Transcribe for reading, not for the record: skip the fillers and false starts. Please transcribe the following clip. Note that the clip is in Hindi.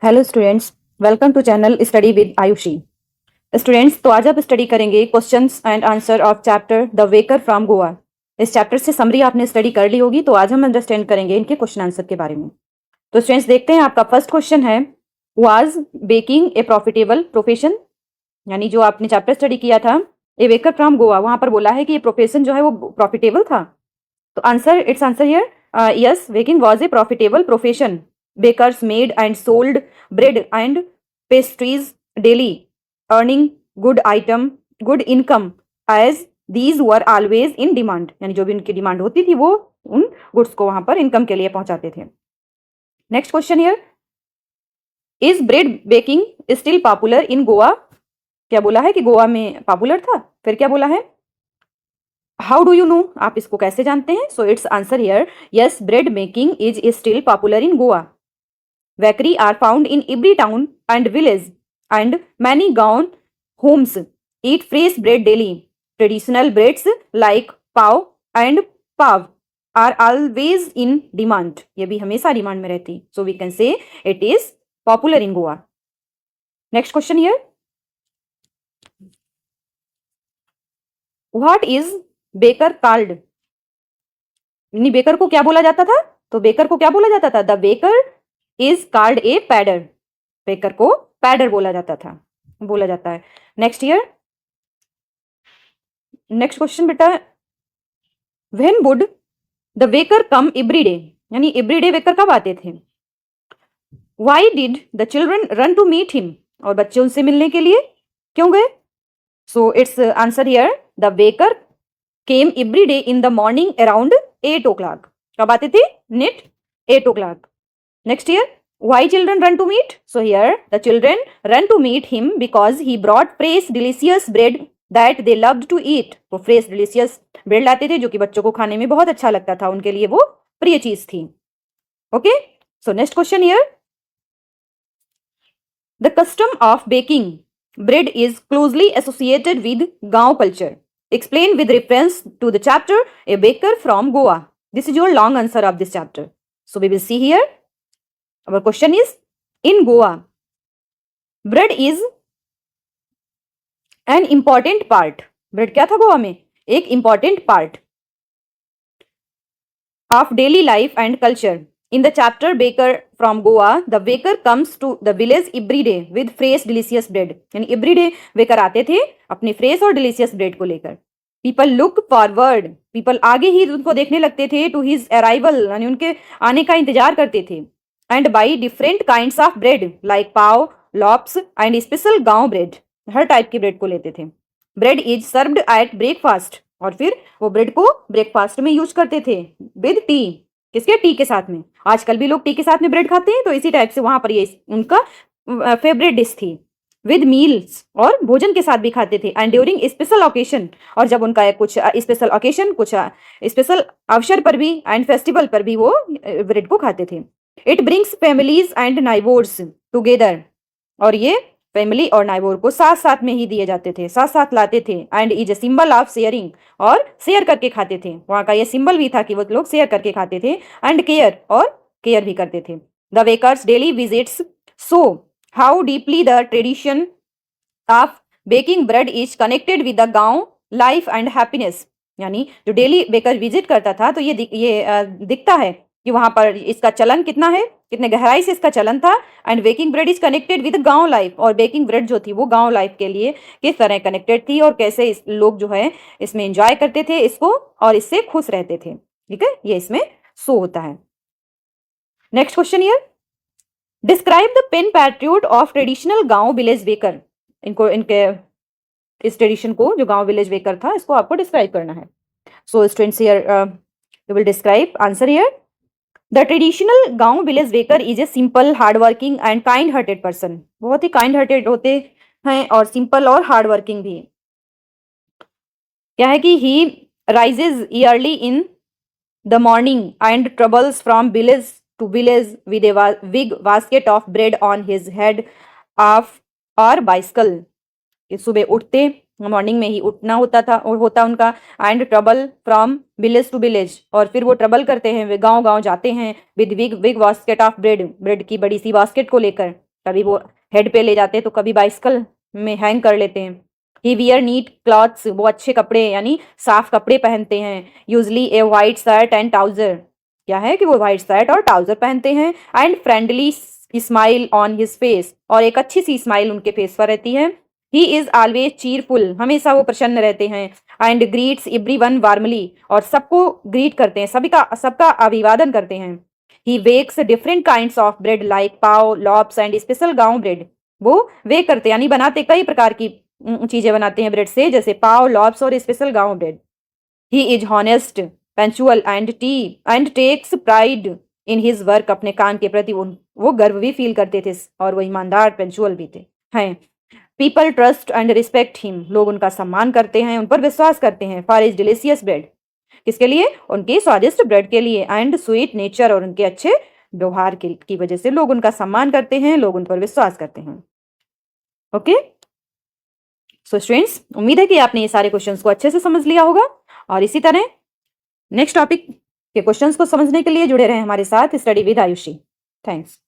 Hello students, welcome to channel study with Ayushi. Students, तो आज आप स्टडी करेंगे questions and answer of chapter the baker from Goa. इस चैप्टर से समरी आपने स्टडी कर ली होगी, तो आज हम अंडरस्टैंड करेंगे इनके क्वेश्चन आंसर के बारे में। तो स्टूडेंट्स देखते हैं, आपका फर्स्ट क्वेश्चन है, was baking A profitable profession? यानी जो आपने चैप्टर स्टडी किया था ए वेकर फ्रॉम गोवा, वहां पर बोला है कि ये प्रोफेशन जो है वो प्रॉफिटेबल था। तो it's answer here, yes, baking was a profitable profession. Bakers made and sold bread and pastries daily, earning good income, as these were always in demand. यानी जो भी उनकी डिमांड होती थी वो उन गुड्स को वहां पर इनकम के लिए पहुंचाते थे. Next question here, is bread baking still popular in Goa? क्या बोला है कि गोवा में पॉपुलर था. फिर क्या बोला है, हाउ डू यू नो, आप इसको कैसे जानते हैं? सो it's answer here, yes, bread making is still popular in Goa. Bakery are found in every town and village, and many Gaon homes eat fresh bread daily. Traditional breads like pav and pav are always in demand. ये भी हमेशा डिमांड में रहती. So we can say it is popular in Goa. Next question here. What is baker called? नहीं, बेकर को क्या बोला जाता था? तो बेकर को क्या बोला जाता था? The baker is called a pader. Baker को पैडर बोला जाता है. नेक्स्ट ईयर, नेक्स्ट क्वेश्चन बेटा, when would the baker come every day? यानी एवरी डे वेकर कब आते थे? Why did the children run to meet him? और बच्चे उनसे मिलने के लिए क्यों गए? So it's answer here, the baker came every day in the morning around 8 o'clock. कब आते थे? Net 8 o'clock. Next year, why children run to meet? So here the children run to meet him because he brought fresh delicious bread that they loved to eat. तो fresh delicious bread लाते थे जो कि बच्चों को खाने में बहुत अच्छा लगता था, उनके लिए वो प्रिय चीज थी. Okay, so next question here, the custom of baking bread is closely associated with Gaon culture. Explain with reference to the chapter A Baker from Goa. This is your long answer of this chapter. So we will see here. Our question is, in Goa, bread is an important part. Bread क्या था गोवा में? एक important part of daily life and culture. In the chapter Baker from Goa, the baker comes to the village every day with fresh delicious bread. यानी every day baker आते थे अपनी fresh और delicious bread को लेकर. People look forward. People आगे ही उनको देखने लगते थे to his arrival. यानी उनके आने का इंतजार करते थे. And buy different kinds of bread like pav, loaves and special गाँव bread. हर टाइप की ब्रेड को लेते थे. Bread is served at breakfast. और फिर वो ब्रेड को ब्रेकफास्ट में यूज करते थे विद टी. किसके? टी के साथ में. आजकल भी लोग टी के साथ में ब्रेड खाते हैं, तो इसी टाइप से वहां पर ये उनका फेवरेट डिश थी. विद मील्स, और भोजन के साथ भी खाते थे. एंड ड्यूरिंग स्पेशल ओकेशन, और जब उनका कुछ स्पेशल ओकेशन, कुछ स्पेशल अवसर पर भी एंड फेस्टिवल पर भी वो ब्रेड को खाते थे. It brings families and neighbours together. और ये फैमिली और नाइबोर को साथ साथ में ही दिए जाते थे, साथ साथ लाते थे. And is a symbol of sharing, और शेयर करके खाते थे. वहां का ये सिंबल भी था कि वो लोग शेयर करके खाते थे. एंड केयर, और केयर भी करते थे. The bakers daily visits so how deeply the tradition of baking bread is connected with the गांव लाइफ एंड हैप्पीनेस. यानी जो डेली बेकर विजिट करता था, तो ये दिखता है कि वहां पर इसका चलन कितना है, कितने गहराई से इसका चलन था. And baking bread is connected with गांव लाइफ, और बेकिंग ब्रेड जो थी वो गांव लाइफ के लिए किस तरह कनेक्टेड थी, और कैसे इस लोग जो है इसमें एंजॉय करते थे इसको, और इससे खुश रहते थे. ठीक है, ये इसमें शो होता है. Next question here, describe the pen portrait of traditional गांव विलेज बेकर. इनके इस ट्रेडिशन को, जो गांव विलेज बेकर था, इसको आपको डिस्क्राइब करना है. So students here you will describe. Answer here, the traditional गांव village baker is a simple, hard working and kind hearted person. बहुत ही काइंड हार्टेड होते हैं, और सिंपल और हार्ड वर्किंग भी. क्या है कि he rises early in the morning and travels from village to village with a big basket of bread on his head of और बाइसिकल. सुबह उठते, मॉर्निंग में ही उठना होता उनका. And trouble from village to village, और फिर वो ट्रबल करते हैं, वे गांव गांव जाते हैं with big basket of bread, bread की बड़ी सी बास्केट को लेकर. कभी वो हेड पे ले जाते हैं तो कभी बाइसिकल में हैंग कर लेते हैं। ही वियर नीट क्लॉथ्स, वो अच्छे कपड़े यानी साफ कपड़े पहनते हैं। Usually a white shirt and trouser, क्या है कि वो व्हाइट शर्ट और ट्राउजर पहनते हैं। And friendly smile on his face, और एक अच्छी सी स्माइल उनके फेस पर रहती है। ही इज ऑलवेज चीरफुल, हमेशा वो प्रसन्न रहते हैं। एंड ग्रीट्स एवरीवन वार्मली, और सबको ग्रीट करते हैं, सबका अभिवादन करते हैं। He bakes different kinds of bread like pav, loaves and special गांव ब्रेड, वो बेक करते यानी बनाते, कई प्रकार की चीजें बनाते हैं ब्रेड से, जैसे पाव, लॉप्स और स्पेशल गांव bread. He is honest, punctual and takes pride in his work, अपने काम के प्रति वो गर्व भी फील करते थे और वो ईमानदार पंचुअल भी थे हैं। People trust and respect him, लोग उनका सम्मान करते हैं, उन पर विश्वास करते हैं। फॉर इज डिलीशियस ब्रेड, किसके लिए? उनके स्वादिष्ट ब्रेड के लिए। एंड स्वीट नेचर, और उनके अच्छे व्यवहार की वजह से लोग उनका सम्मान करते हैं, लोग उन पर विश्वास करते हैं। ओके, सो स्टूडेंट्स, उम्मीद है कि आपने ये सारे क्वेश्चंस को अच्छे से समझ लिया होगा, और इसी तरह नेक्स्ट टॉपिक के क्वेश्चंस को समझने के लिए जुड़े रहें हमारे साथ स्टडी विद आयुषी। थैंक्स।